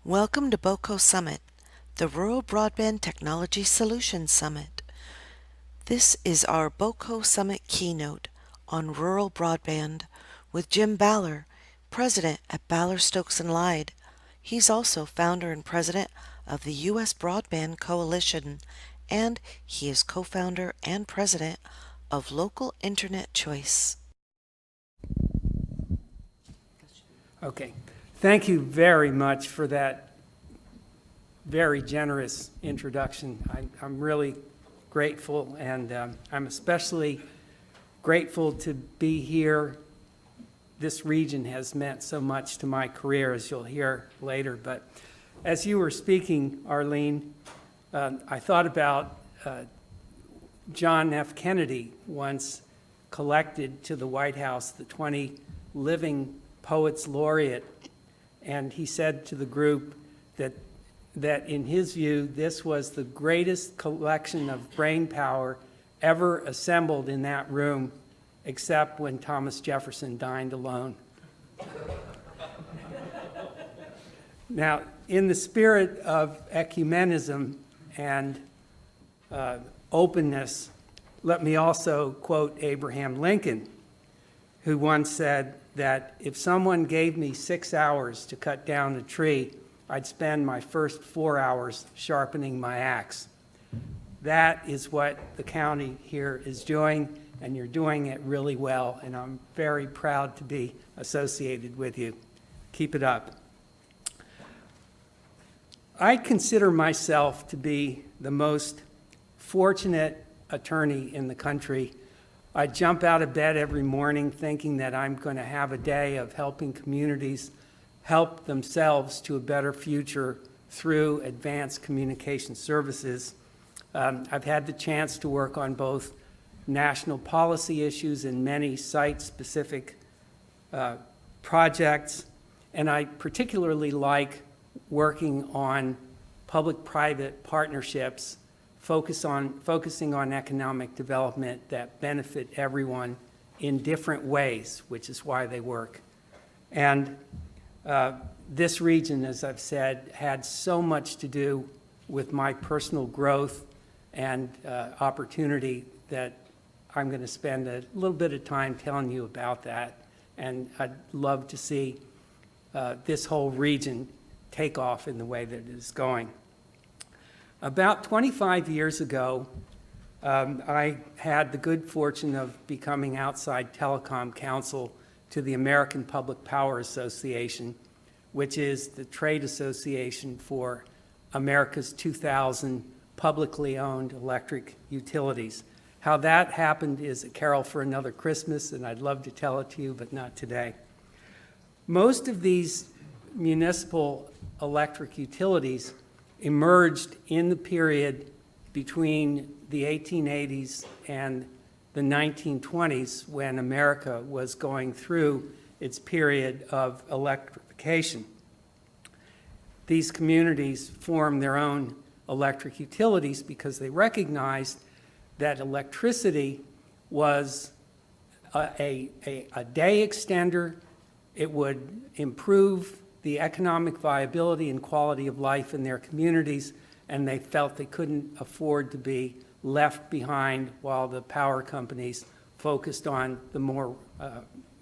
Welcome to BoCo Summit, the Rural Broadband Technology Solutions Summit. This is our BoCo Summit keynote on rural broadband with Jim Baller, president at Baller Stokes and Lyde. He's also founder and president of the U.S. Broadband Coalition, and he is co-founder and president of Local Internet Choice. Okay. Thank you very much for that very generous introduction. I'm really grateful, and I'm especially grateful to be here. This region has meant so much to my career, as you'll hear later. But as you were speaking, Arlene, I thought about John F. Kennedy once collected to the White House the 20 living poets laureate, and he said to the group that in his view, this was the greatest collection of brain power ever assembled in that room, except when Thomas Jefferson dined alone. Now, in the spirit of ecumenism and openness, let me also quote Abraham Lincoln, who once said that if someone gave me 6 hours to cut down a tree, I'd spend my first 4 hours sharpening my axe. That is what the county here is doing, and you're doing it really well, and I'm very proud to be associated with you. Keep it up. I consider myself to be the most fortunate attorney in the country. I jump out of bed every morning thinking that I'm going to have a day of helping communities help themselves to a better future through advanced communication services. I've had the chance to work on both national policy issues and many site-specific projects, and I particularly like working on public-private partnerships focusing on economic development that benefit everyone in different ways, which is why they work. And this region, as I've said, had so much to do with my personal growth and opportunity that I'm going to spend a little bit of time telling you about that. And I'd love to see this whole region take off in the way that it is going. About 25 years ago, I had the good fortune of becoming outside telecom counsel to the American Public Power Association, which is the trade association for America's 2,000 publicly owned electric utilities. How that happened is a carol for another Christmas, and I'd love to tell it to you, but not today. Most of these municipal electric utilities emerged in the period between the 1880s and the 1920s, when America was going through its period of electrification. These communities formed their own electric utilities because they recognized that electricity was a day extender. It would improve the economic viability and quality of life in their communities, and they felt they couldn't afford to be left behind while the power companies focused on the more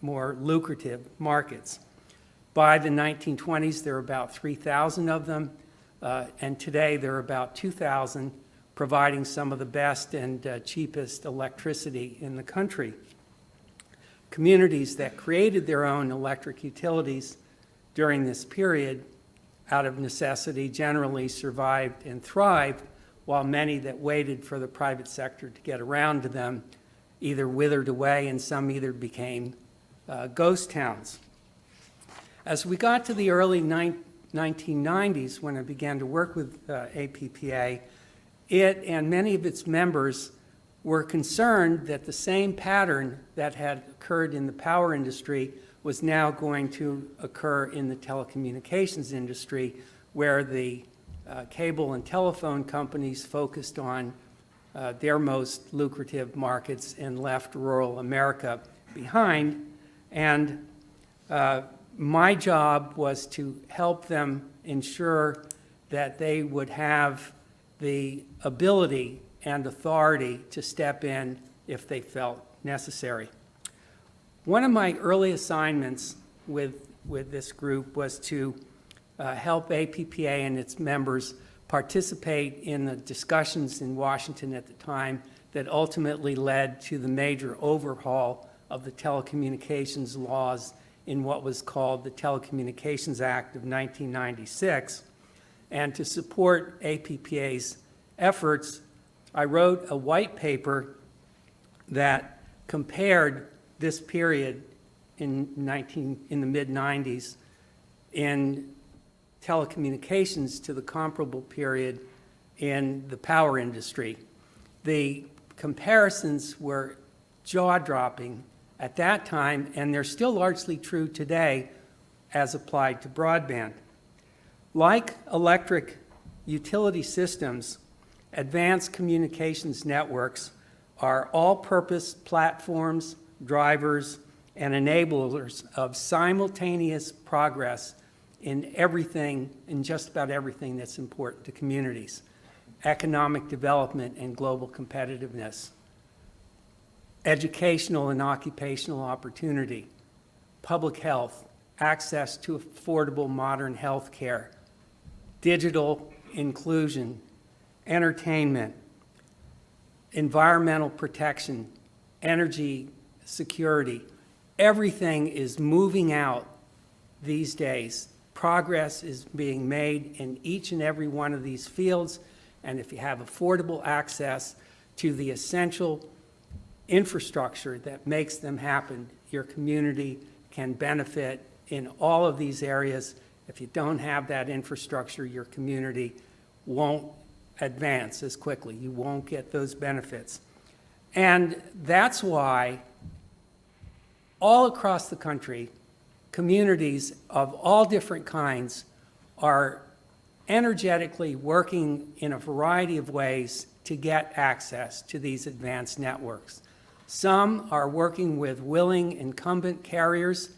lucrative markets. By the 1920s, there were about 3,000 of them, and today there are about 2,000, providing some of the best and cheapest electricity in the country. Communities that created their own electric utilities during this period, out of necessity, generally survived and thrived, while many that waited for the private sector to get around to them either withered away, and some either became ghost towns. As we got to the early 1990s, when I began to work with APPA, it and many of its members were concerned that the same pattern that had occurred in the power industry was now going to occur in the telecommunications industry, where the cable and telephone companies focused on their most lucrative markets and left rural America behind. And my job was to help them ensure that they would have the ability and authority to step in if they felt necessary. One of my early assignments with this group was to help APPA and its members participate in the discussions in Washington at the time that ultimately led to the major overhaul of the telecommunications laws in what was called the Telecommunications Act of 1996. And to support APPA's efforts, I wrote a white paper that compared this period in the mid-90s in telecommunications to the comparable period in the power industry. The comparisons were jaw-dropping at that time, and they're still largely true today as applied to broadband. Like electric utility systems, advanced communications networks are all-purpose platforms, drivers, and enablers of simultaneous progress in everything, in just about everything that's important to communities: economic development and global competitiveness, educational and occupational opportunity, public health, access to affordable modern health care, digital inclusion, entertainment, environmental protection, energy security. Everything is moving out these days. Progress is being made in each and every one of these fields, and if you have affordable access to the essential infrastructure that makes them happen, your community can benefit in all of these areas. If you don't have that infrastructure, your community won't advance as quickly. You won't get those benefits. And that's why all across the country, communities of all different kinds are energetically working in a variety of ways to get access to these advanced networks. Some are working with willing incumbent carriers,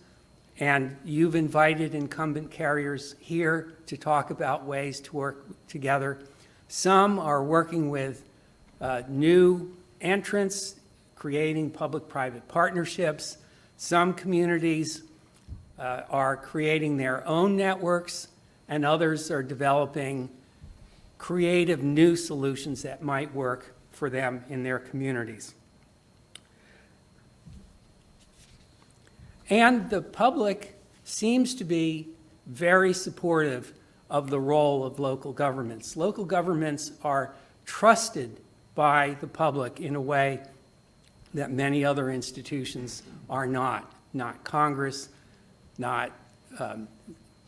and you've invited incumbent carriers here to talk about ways to work together. Some are working with new entrants, creating public-private partnerships. Some communities are creating their own networks, and others are developing creative new solutions that might work for them in their communities. And the public seems to be very supportive of the role of local governments. Local governments are trusted by the public in a way that many other institutions are not. Not Congress, not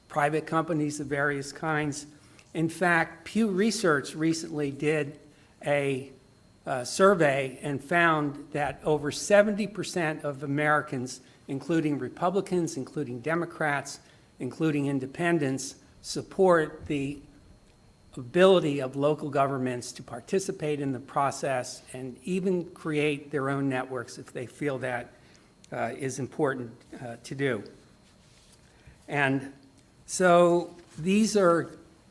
private companies of various kinds. In fact, Pew Research recently did a survey and found that over 70% of Americans, including Republicans, including Democrats, including independents, support the ability of local governments to participate in the process and even create their own networks if they feel that is important to do. And so these are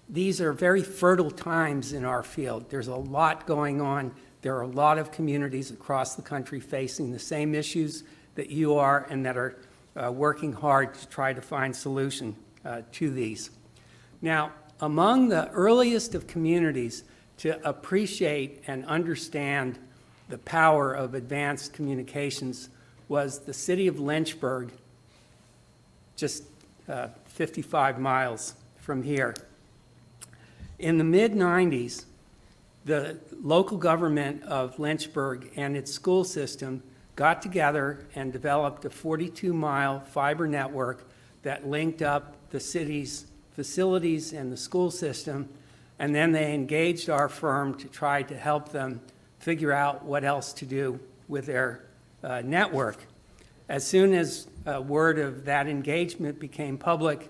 very fertile times in our field. There's a lot going on. There are a lot of communities across the country facing the same issues that you are, and that are working hard to try to find solution to these. Now, among the earliest of communities to appreciate and understand the power of advanced communications was the city of Lynchburg, just 55 miles from here. In the mid-90s, the local government of Lynchburg and its school system got together and developed a 42-mile fiber network that linked up the city's facilities and the school system, and then they engaged our firm to try to help them figure out what else to do with their network. As soon as word of that engagement became public,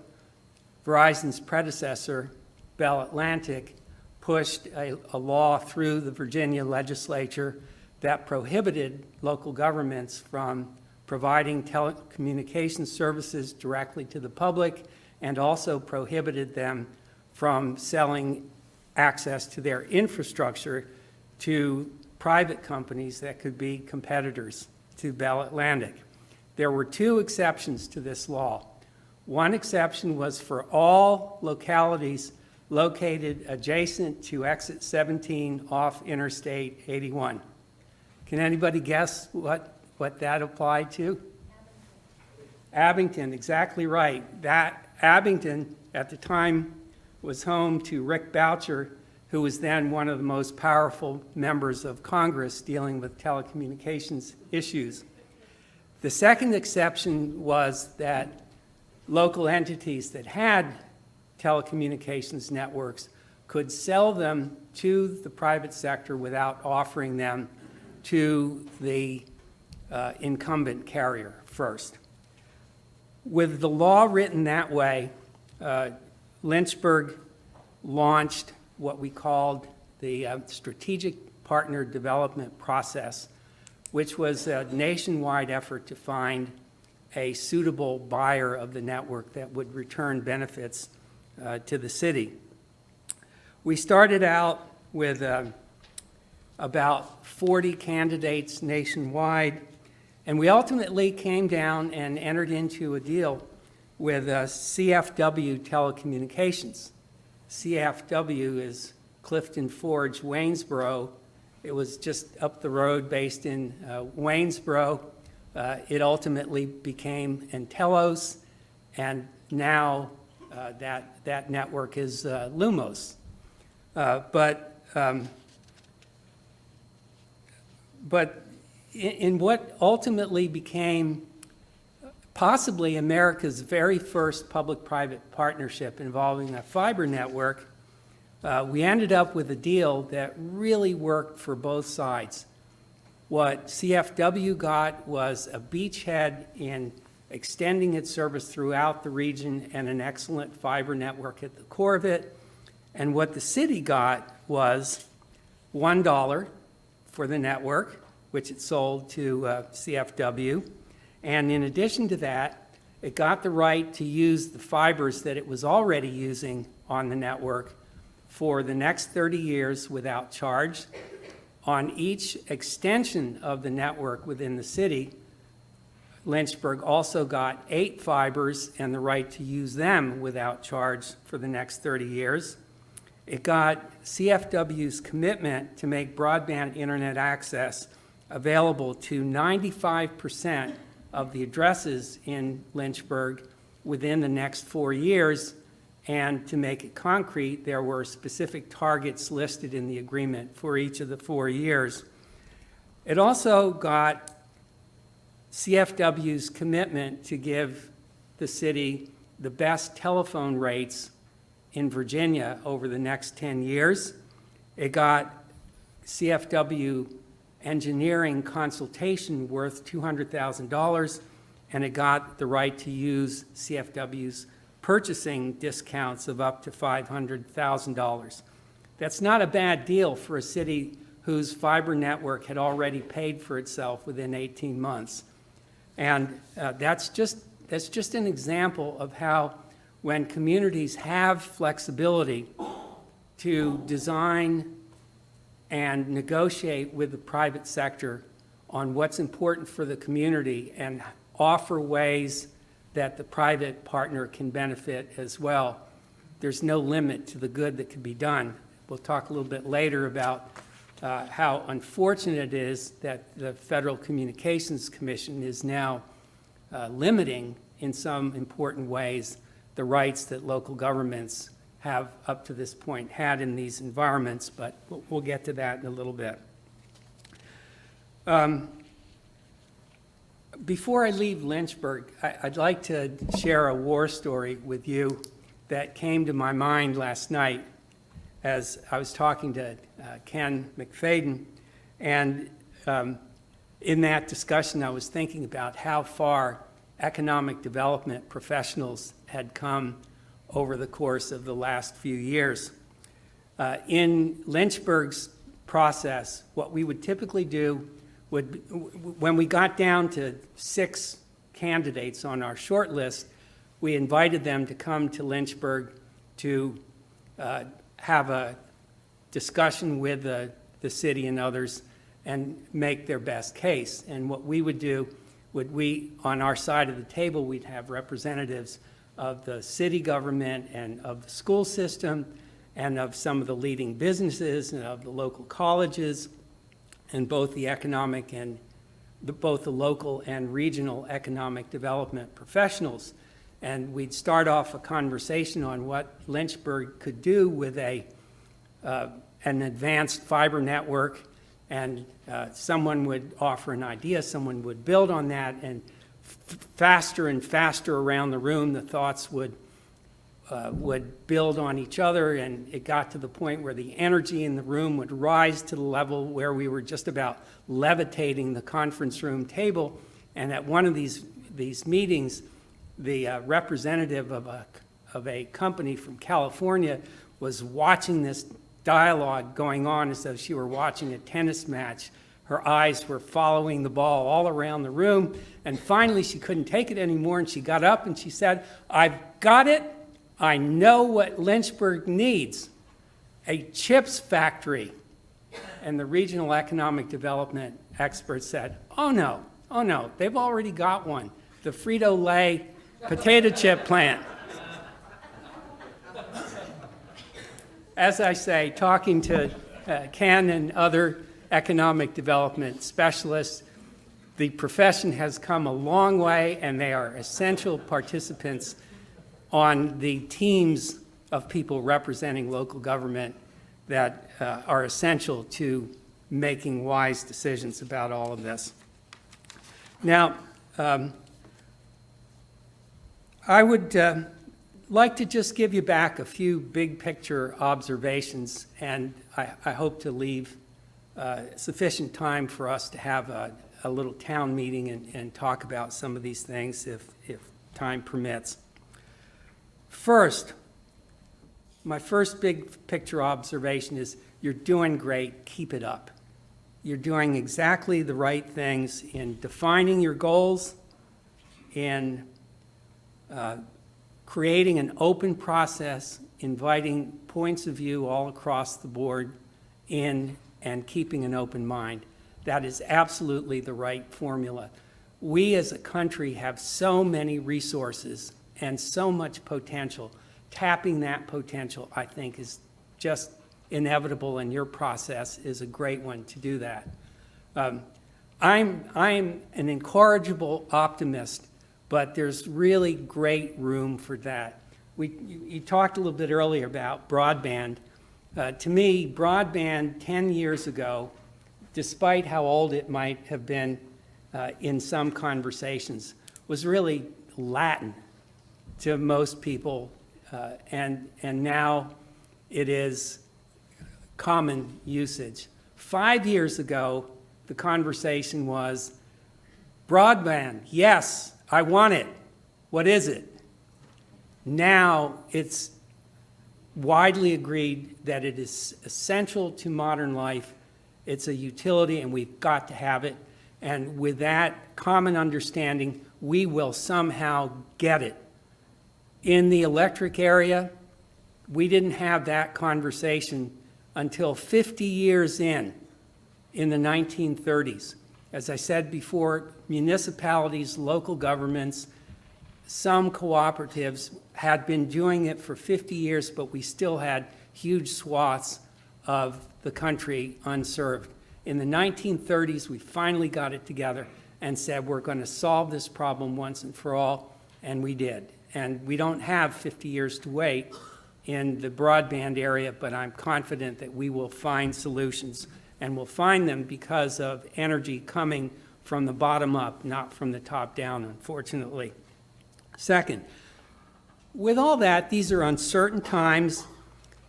Verizon's predecessor, Bell Atlantic, pushed a law through the Virginia legislature that prohibited local governments from providing telecommunications services directly to the public, and also prohibited them from selling access to their infrastructure to private companies that could be competitors to Bell Atlantic. There were two exceptions to this law. One exception was for all localities located adjacent to exit 17 off Interstate 81. Can anybody guess what that applied to? Abington, exactly right. That Abington at the time was home to Rick Boucher, who was then one of the most powerful members of Congress dealing with telecommunications issues. The second exception was that local entities that had telecommunications networks could sell them to the private sector without offering them to the incumbent carrier first. With the law written that way, Lynchburg launched what we called the Strategic Partner Development Process, which was a nationwide effort to find a suitable buyer of the network that would return benefits to the city. We started out with about 40 candidates nationwide, and we ultimately came down and entered into a deal with CFW Telecommunications. CFW is Clifton Forge, Waynesboro. It was just up the road based in Waynesboro. It ultimately became Entelos, and now that network is Lumos. But in what ultimately became possibly America's very first public-private partnership involving a fiber network, we ended up with a deal that really worked for both sides. What CFW got was a beachhead in extending its service throughout the region and an excellent fiber network at the core of it. And what the city got was $1 for the network, which it sold to CFW. And in addition to that, it got the right to use the fibers that it was already using on the network for the next 30 years without charge. On each extension of the network within the city, Lynchburg also got 8 fibers and the right to use them without charge for the next 30 years. It got CFW's commitment to make broadband internet access available to 95% of the addresses in Lynchburg within the next 4 years, and to make it concrete, there were specific targets listed in the agreement for each of the 4 years. It also got CFW's commitment to give the city the best telephone rates in Virginia over the next 10 years. It got CFW engineering consultation worth $200,000, and it got the right to use CFW's purchasing discounts of up to $500,000. That's not a bad deal for a city whose fiber network had already paid for itself within 18 months. And that's just an example of how when communities have flexibility to design and negotiate with the private sector on what's important for the community and offer ways that the private partner can benefit as well, there's no limit to the good that can be done. We'll talk a little bit later about how unfortunate it is that the Federal Communications Commission is now limiting, in some important ways, the rights that local governments have up to this point had in these environments, but we'll get to that in a little bit. Before I leave Lynchburg, I'd like to share a war story with you that came to my mind last night as I was talking to Ken McFadden. And in that discussion, I was thinking about how far economic development professionals had come over the course of the last few years. In Lynchburg's process, what we would typically do when we got down to 6 candidates on our short list, we invited them to come to Lynchburg to have a discussion with the city and others and make their best case. And what we would do, on our side of the table, we'd have representatives of the city government and of the school system and of some of the leading businesses and of the local colleges and both the local and regional economic development professionals. And we'd start off a conversation on what Lynchburg could do with an advanced fiber network, and someone would offer an idea, someone would build on that, and faster and faster around the room, the thoughts would build on each other, and it got to the point where the energy in the room would rise to the level where we were just about levitating the conference room table. And at one of these meetings, the representative of a company from California was watching this dialogue going on as though she were watching a tennis match. Her eyes were following the ball all around the room, and finally she couldn't take it anymore, and she got up and she said, "I've got it. I know what Lynchburg needs, a chips factory." And the regional economic development experts said, oh no, they've already got one, the Frito-Lay potato chip plant. As I say, talking to Ken and other economic development specialists, the profession has come a long way, and they are essential participants on the teams of people representing local government that are essential to making wise decisions about all of this. Now, I would like to just give you back a few big picture observations, and I hope to leave sufficient time for us to have a little town meeting and talk about some of these things if time permits. First, my first big picture observation is you're doing great, keep it up. You're doing exactly the right things in defining your goals, in creating an open process, inviting points of view all across the board in, and keeping an open mind. That is absolutely the right formula. We as a country have so many resources and so much potential. Tapping that potential, I think, is just inevitable, and your process is a great one to do that. I'm an incorrigible optimist, but there's really great room for that. You talked a little bit earlier about broadband. To me, broadband 10 years ago, despite how old it might have been in some conversations, was really Latin to most people, and now it is common usage. 5 years ago, the conversation was, broadband, yes, I want it. What is it? Now it's widely agreed that it is essential to modern life. It's a utility, and we've got to have it. And with that common understanding, we will somehow get it. In the electric area, we didn't have that conversation until 50 years in the 1930s. As I said before, municipalities, local governments, some cooperatives had been doing it for 50 years, but we still had huge swaths of the country unserved. In the 1930s, we finally got it together and said, we're going to solve this problem once and for all, and we did. And we don't have 50 years to wait in the broadband area, but I'm confident that we will find solutions, and we'll find them because of energy coming from the bottom up, not from the top down, unfortunately. Second, with all that, these are uncertain times.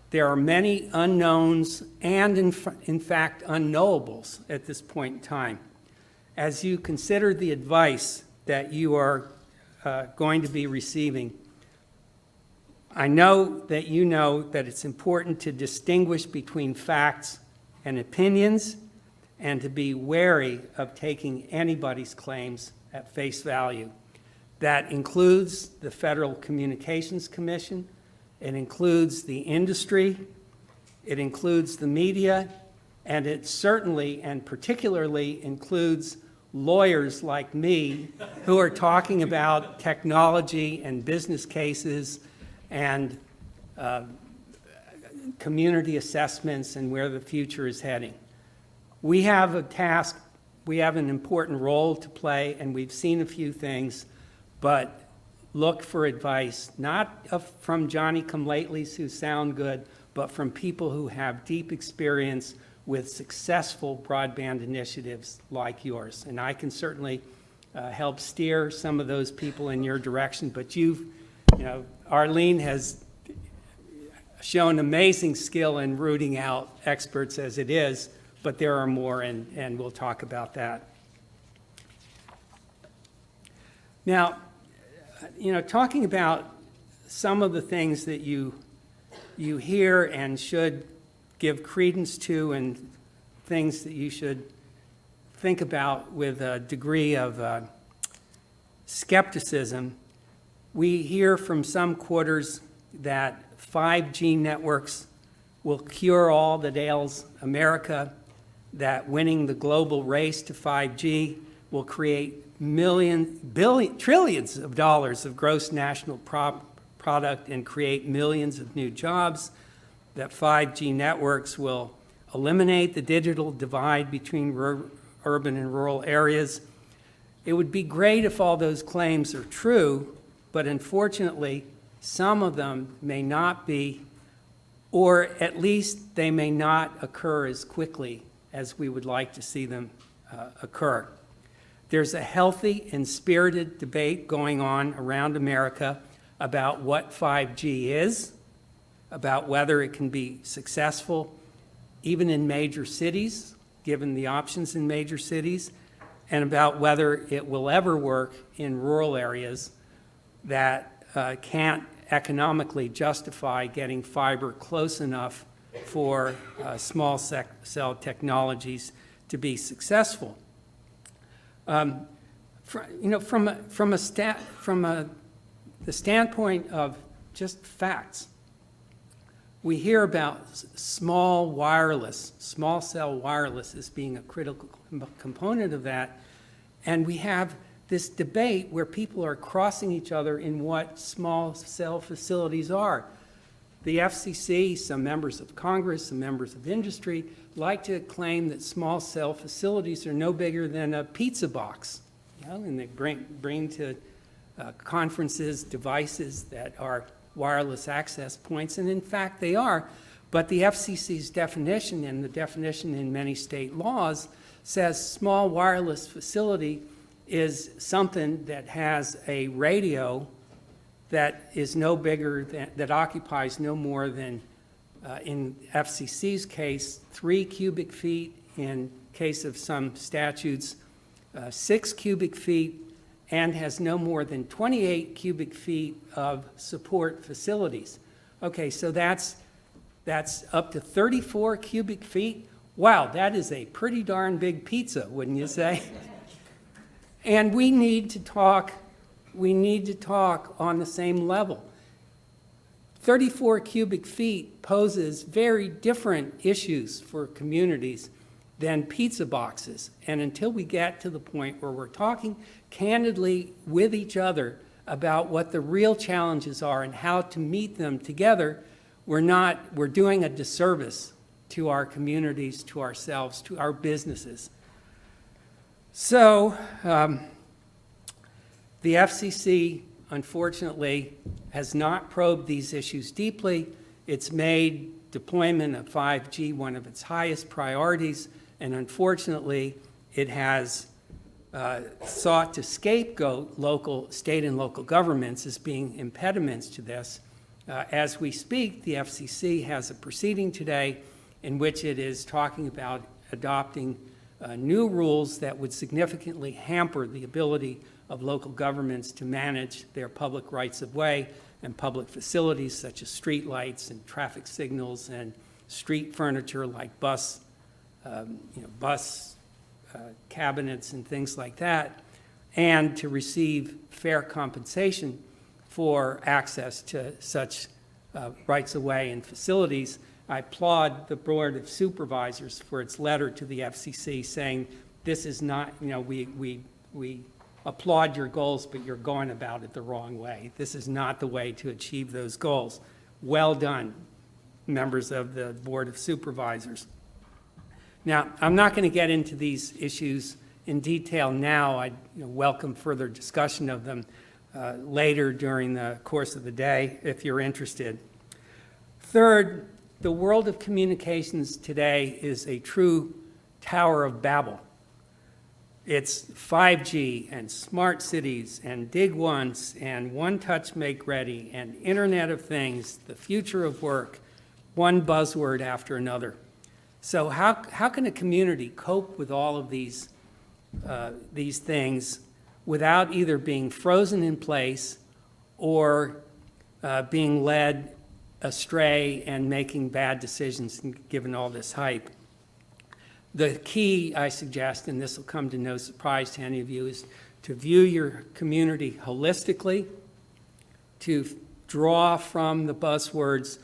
There are many unknowns and, in fact, unknowables at this point in time. As you consider the advice that you are going to be receiving, I know that you know that it's important to distinguish between facts and opinions, and to be wary of taking anybody's claims at face value. That includes the Federal Communications Commission, it includes the industry, it includes the media, and it certainly and particularly includes lawyers like me who are talking about technology and business cases and community assessments and where the future is heading. We have a task, we have an important role to play, and we've seen a few things, but look for advice, not from Johnny-come-latelys who sound good, but from people who have deep experience with successful broadband initiatives like yours. And I can certainly help steer some of those people in your direction, but Arlene has shown amazing skill in rooting out experts as it is, but there are more, and we'll talk about that. Now, talking about some of the things that you hear and should give credence to, and things that you should think about with a degree of skepticism. We hear from some quarters that 5G networks will cure all that ails America, that winning the global race to 5G will create trillions of dollars of gross national product and create millions of new jobs, that 5G networks will eliminate the digital divide between urban and rural areas. It would be great if all those claims are true, but unfortunately, some of them may not be, or at least they may not occur as quickly as we would like to see them occur. There's a healthy and spirited debate going on around America about what 5G is, about whether it can be successful even in major cities, given the options in major cities, and about whether it will ever work in rural areas that can't economically justify getting fiber close enough for small cell technologies to be successful. From the standpoint of just facts, we hear about small cell wireless as being a critical component of that, and we have this debate where people are crossing each other in what small cell facilities are. The FCC, some members of Congress, some members of industry like to claim that small cell facilities are no bigger than a pizza box, and they bring to conferences devices that are wireless access points, and in fact they are. But the FCC's definition, and the definition in many state laws, says small wireless facility is something that has a radio that is no bigger than, that occupies no more than, in FCC's case, 3 cubic feet, in case of some statutes, 6 cubic feet, and has no more than 28 cubic feet of support facilities. Okay, so that's up to 34 cubic feet. Wow, that is a pretty darn big pizza, wouldn't you say? And we need to talk on the same level. 34 cubic feet poses very different issues for communities than pizza boxes. And until we get to the point where we're talking candidly with each other about what the real challenges are and how to meet them together, we're doing a disservice to our communities, to ourselves, to our businesses. So the FCC, unfortunately, has not probed these issues deeply. It's made deployment of 5G one of its highest priorities, and unfortunately, it has sought to scapegoat state and local governments as being impediments to this. As we speak, the FCC has a proceeding today in which it is talking about adopting new rules that would significantly hamper the ability of local governments to manage their public rights of way and public facilities such as street lights and traffic signals and street furniture like bus bus cabinets and things like that, and to receive fair compensation for access to such rights-of-way and facilities. I applaud the Board of Supervisors for its letter to the FCC saying, this is not, we applaud your goals, but you're going about it the wrong way. This is not the way to achieve those goals. Well done, members of the Board of Supervisors. Now, I'm not going to get into these issues in detail now. I welcome further discussion of them later during the course of the day, if you're interested. Third, the world of communications today is a true Tower of Babel. It's 5G and smart cities and dig once and one touch make ready and Internet of Things, the future of work, one buzzword after another. So how can a community cope with all of these things without either being frozen in place or being led astray and making bad decisions given all this hype? The key, I suggest, and this will come to no surprise to any of you, is to view your community holistically, to draw from the buzzwords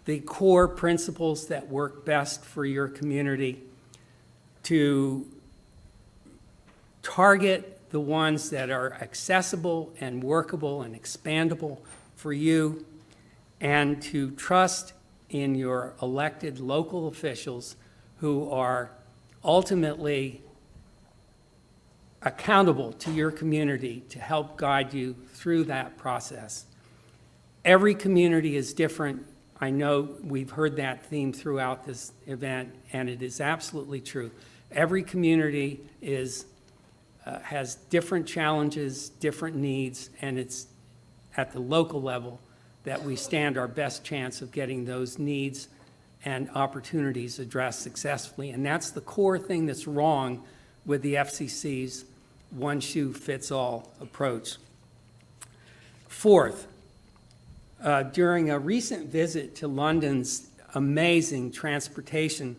the core principles that work best for your community, to target the ones that are accessible and workable and expandable for you, and to trust in your elected local officials who are ultimately accountable to your community to help guide you through that process. Every community is different. I know we've heard that theme throughout this event, and it is absolutely true. Every community has different challenges, different needs, and it's at the local level that we stand our best chance of getting those needs and opportunities addressed successfully. And that's the core thing that's wrong with the FCC's one-shoe-fits-all approach. Fourth, during a recent visit to London's amazing transportation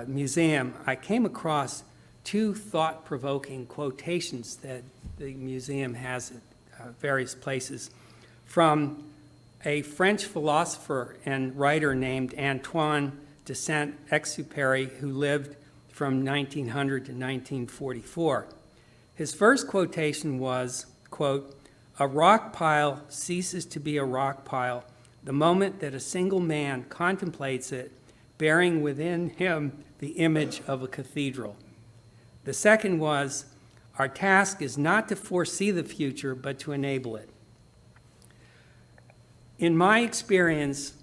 museum, I came across two thought-provoking quotations that the museum has at various places from a French philosopher and writer named Antoine de Saint-Exupéry, who lived from 1900 to 1944. His first quotation was, quote, "A rock pile ceases to be a rock pile the moment that a single man contemplates it, bearing within him the image of a cathedral." The second was, "Our task is not to foresee the future, but to enable it." In my experience,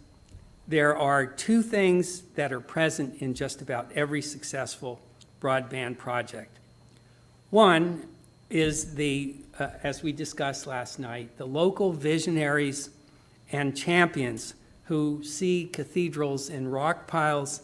there are two things that are present in just about every successful broadband project. One is as we discussed last night, the local visionaries and champions who see cathedrals in rock piles,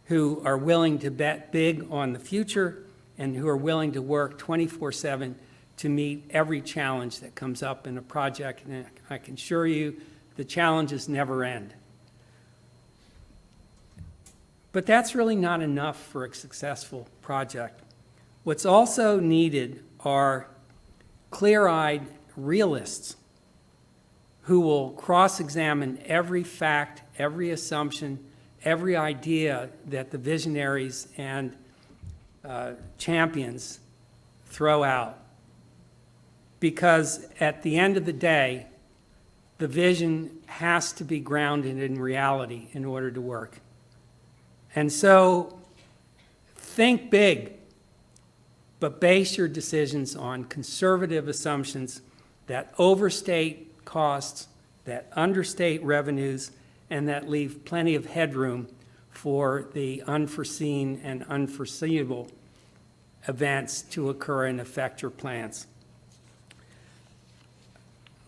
who are willing to bet big on the future, and who are willing to work 24/7 to meet every challenge that comes up in a project. And I can assure you, the challenges never end. But that's really not enough for a successful project. What's also needed are clear-eyed realists who will cross-examine every fact, every assumption, every idea that the visionaries and champions throw out. Because at the end of the day, the vision has to be grounded in reality in order to work. And so think big, but base your decisions on conservative assumptions that overstate costs, that understate revenues, and that leave plenty of headroom for the unforeseen and unforeseeable events to occur and affect your plans.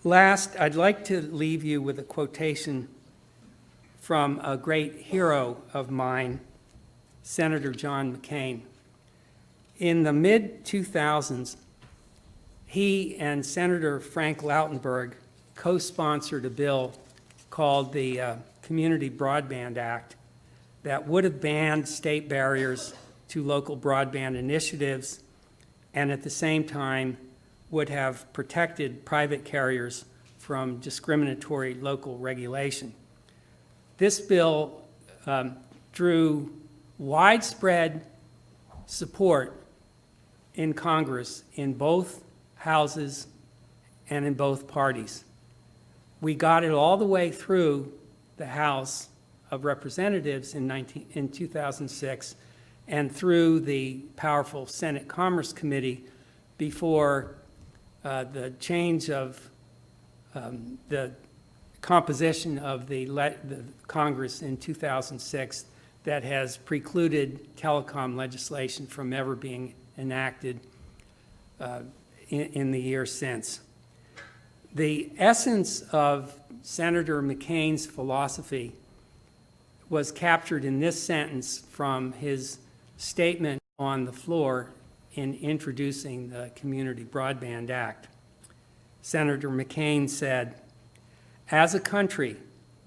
Last, I'd like to leave you with a quotation from a great hero of mine, Senator John McCain. In the mid-2000s, he and Senator Frank Lautenberg co-sponsored a bill called the Community Broadband Act that would have banned state barriers to local broadband initiatives and at the same time would have protected private carriers from discriminatory local regulation. This bill drew widespread support in Congress in both houses and in both parties. We got it all the way through the House of Representatives in 2006 and through the powerful Senate Commerce Committee before the change of the composition of the Congress in 2006 that has precluded telecom legislation from ever being enacted in the years since. The essence of Senator McCain's philosophy was captured in this sentence from his statement on the floor in introducing the Community Broadband Act. Senator McCain said, "As a country,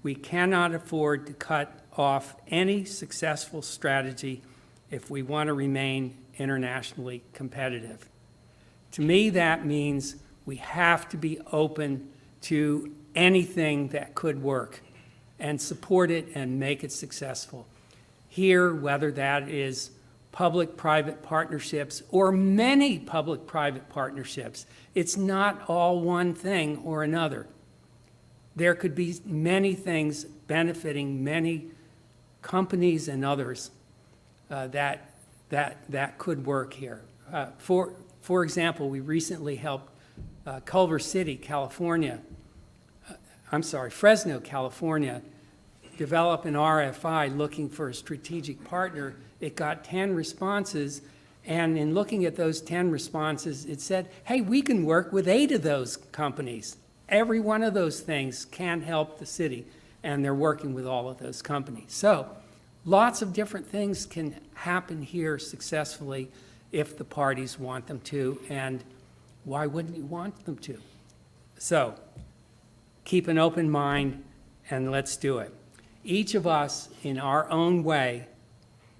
we cannot afford to cut off any successful strategy if we want to remain internationally competitive." To me, that means we have to be open to anything that could work and support it and make it successful. Here, whether that is public-private partnerships or many public-private partnerships, it's not all one thing or another. There could be many things benefiting many companies and others that could work here. For example, we recently helped Fresno, California, develop an RFI looking for a strategic partner. It got 10 responses, and in looking at those 10 responses, it said, hey, we can work with 8 of those companies. Every one of those things can help the city, and they're working with all of those companies. So lots of different things can happen here successfully if the parties want them to, and why wouldn't you want them to? So keep an open mind and let's do it. Each of us, in our own way,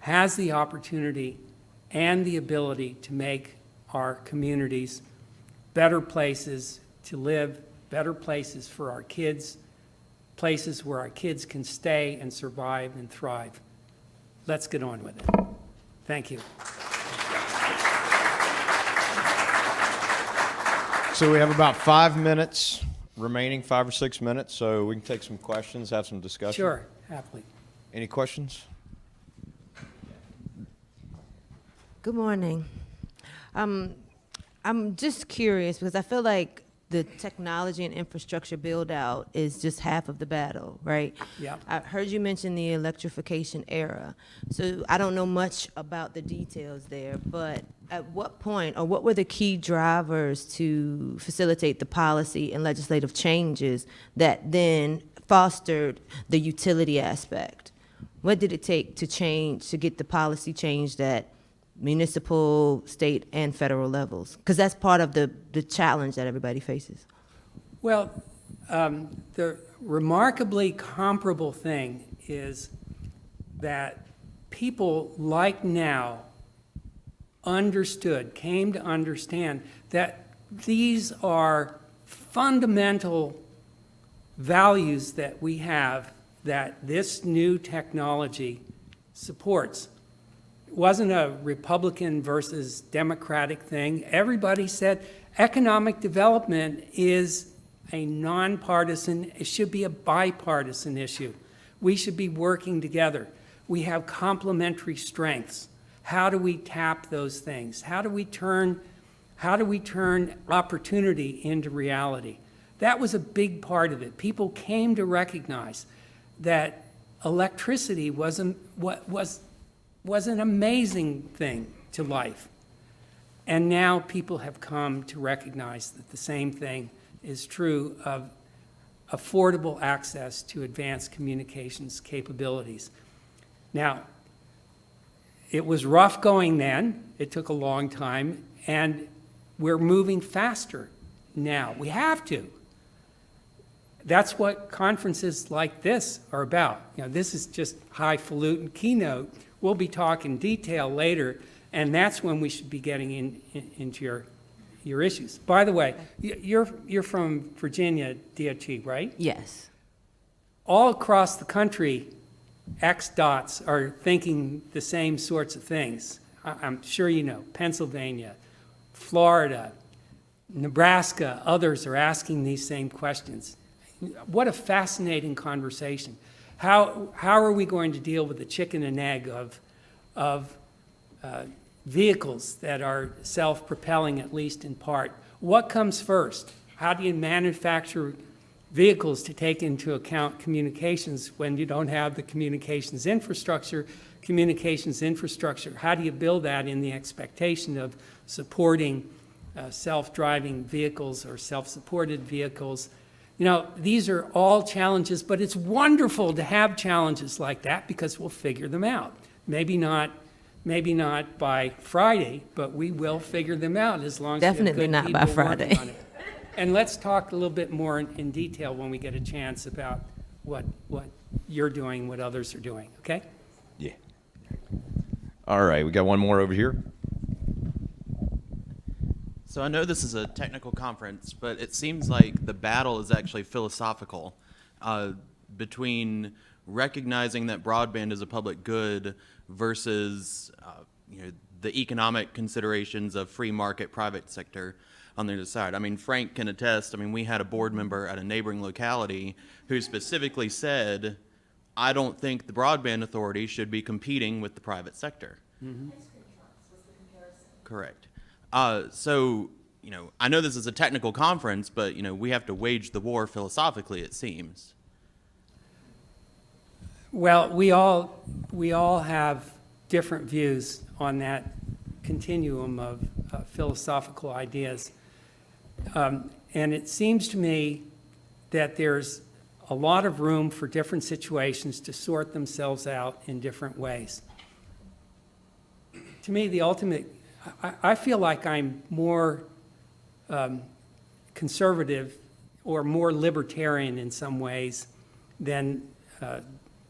has the opportunity and the ability to make our communities better places to live, better places for our kids, places where our kids can stay and survive and thrive. Let's get on with it. Thank you. So we have about 5 minutes remaining, 5 or 6 minutes, so we can take some questions, have some discussion. Sure, happily. Any questions? Good morning. I'm just curious because I feel like the technology and infrastructure build out is just half of the battle, right? Yeah. I heard you mention the electrification era. So I don't know much about the details there, but at what point or what were the key drivers to facilitate the policy and legislative changes that then fostered the utility aspect? What did it take to change, to get the policy changed at municipal, state, and federal levels? Because that's part of the challenge that everybody faces. Well, the remarkably comparable thing is that people like now came to understand that these are fundamental values that we have that this new technology supports. It wasn't a Republican versus Democratic thing. Everybody said economic development is a nonpartisan, it should be a bipartisan issue. We should be working together. We have complementary strengths. How do we tap those things? How do we turn opportunity into reality? That was a big part of it. People came to recognize that electricity was an amazing thing to life. And now people have come to recognize that the same thing is true of affordable access to advanced communications capabilities. Now, it was rough going then. It took a long time, and we're moving faster now. We have to. That's what conferences like this are about. You know, this is just highfalutin keynote. We'll be talking detail later, and that's when we should be getting into your issues. By the way, you're from Virginia DOT, right? Yes. All across the country, X-dots are thinking the same sorts of things. I'm sure you know, Pennsylvania, Florida, Nebraska, others are asking these same questions. What a fascinating conversation. How are we going to deal with the chicken and egg of vehicles that are self-propelling, at least in part? What comes first? How do you manufacture vehicles to take into account communications when you don't have the communications infrastructure? How do you build that in the expectation of supporting self-driving vehicles or self-supported vehicles? You know, these are all challenges, but it's wonderful to have challenges like that because we'll figure them out. Maybe not by Friday, but we will figure them out as long as Definitely we have good not by people working Friday. on it. And let's talk a little bit more in detail when we get a chance about what you're doing, what others are doing, okay? Yeah. All right, we got one more over here. So I know this is a technical conference, but it seems like the battle is actually philosophical between recognizing that broadband is a public good versus the economic considerations of free market private sector on the other side. I mean, Frank can attest. I mean, we had a board member at a neighboring locality who specifically said, I don't think the broadband authority should be competing with the private sector. Mm-hmm. Correct. So, I know this is a technical conference, but, we have to wage the war philosophically, it seems. Well, we all have different views on that continuum of philosophical ideas. And it seems to me that there's a lot of room for different situations to sort themselves out in different ways. To me, the ultimate, I feel like I'm more conservative or more libertarian in some ways than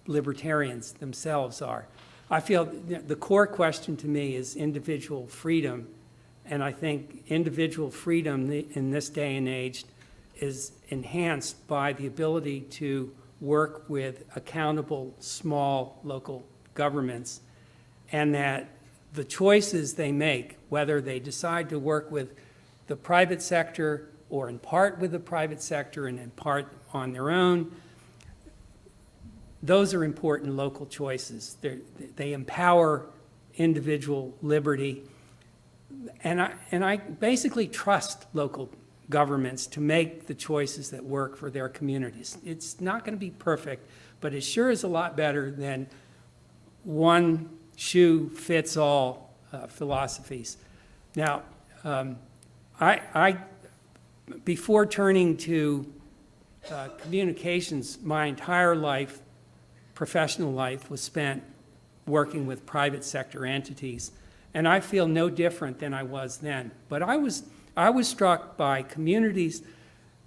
libertarians themselves are. I feel the core question to me is individual freedom, and I think individual freedom in this day and age is enhanced by the ability to work with accountable small local governments, and that the choices they make, whether they decide to work with the private sector or in part with the private sector and in part on their own, those are important local choices. They empower individual liberty. And I basically trust local governments to make the choices that work for their communities. It's not going to be perfect, but it sure is a lot better than one shoe fits all philosophies. Now, I before turning to communications, my entire life, professional life, was spent working with private sector entities, and I feel no different than I was then. But I was struck by communities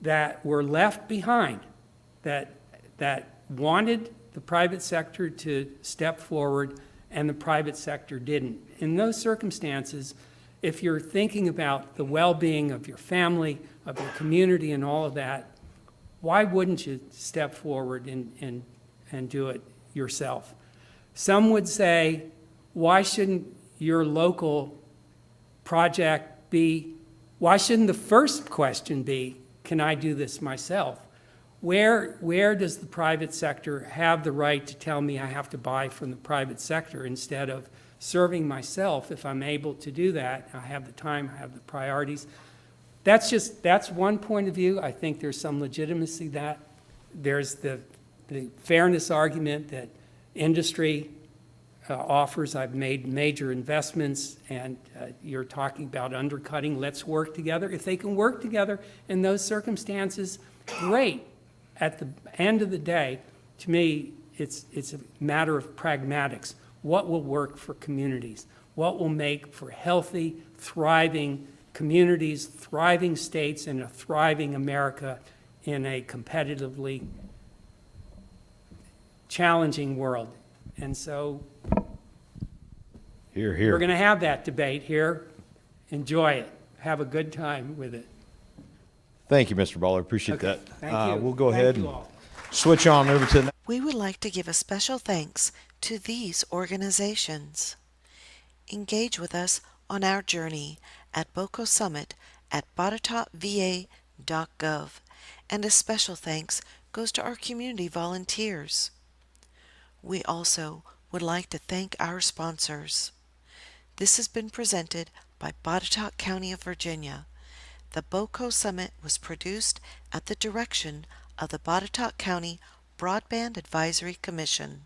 that were left behind, that wanted the private sector to step forward, and the private sector didn't. In those circumstances, if you're thinking about the well-being of your family, of your community, and all of that, why wouldn't you step forward and do it yourself? Some would say, why shouldn't your local project be, why shouldn't the first question be, can I do this myself? Where does the private sector have the right to tell me I have to buy from the private sector instead of serving myself? If I'm able to do that, I have the time, I have the priorities. That's one point of view. I think there's some legitimacy that. There's the fairness argument that industry offers. I've made major investments, and you're talking about undercutting. Let's work together. If they can work together in those circumstances, great. At the end of the day, to me, it's a matter of pragmatics. What will work for communities? What will make for healthy, thriving communities, thriving states, and a thriving America in a competitively challenging world. And so Here, we're here. going to have that debate here. Enjoy it. Have a good time with it. Thank you, Mr. Baller. Appreciate Okay, that. thank you. We'll go Thank ahead you and all. switch on over to the We would like to give a special thanks to these organizations. Engage with us on our journey at BoCo Summit at botetova.gov, and a special thanks goes to our community volunteers. We also would like to thank our sponsors. This has been presented by Botetourt County of Virginia. The BoCo Summit was produced at the direction of the Botetourt County Broadband Advisory Commission.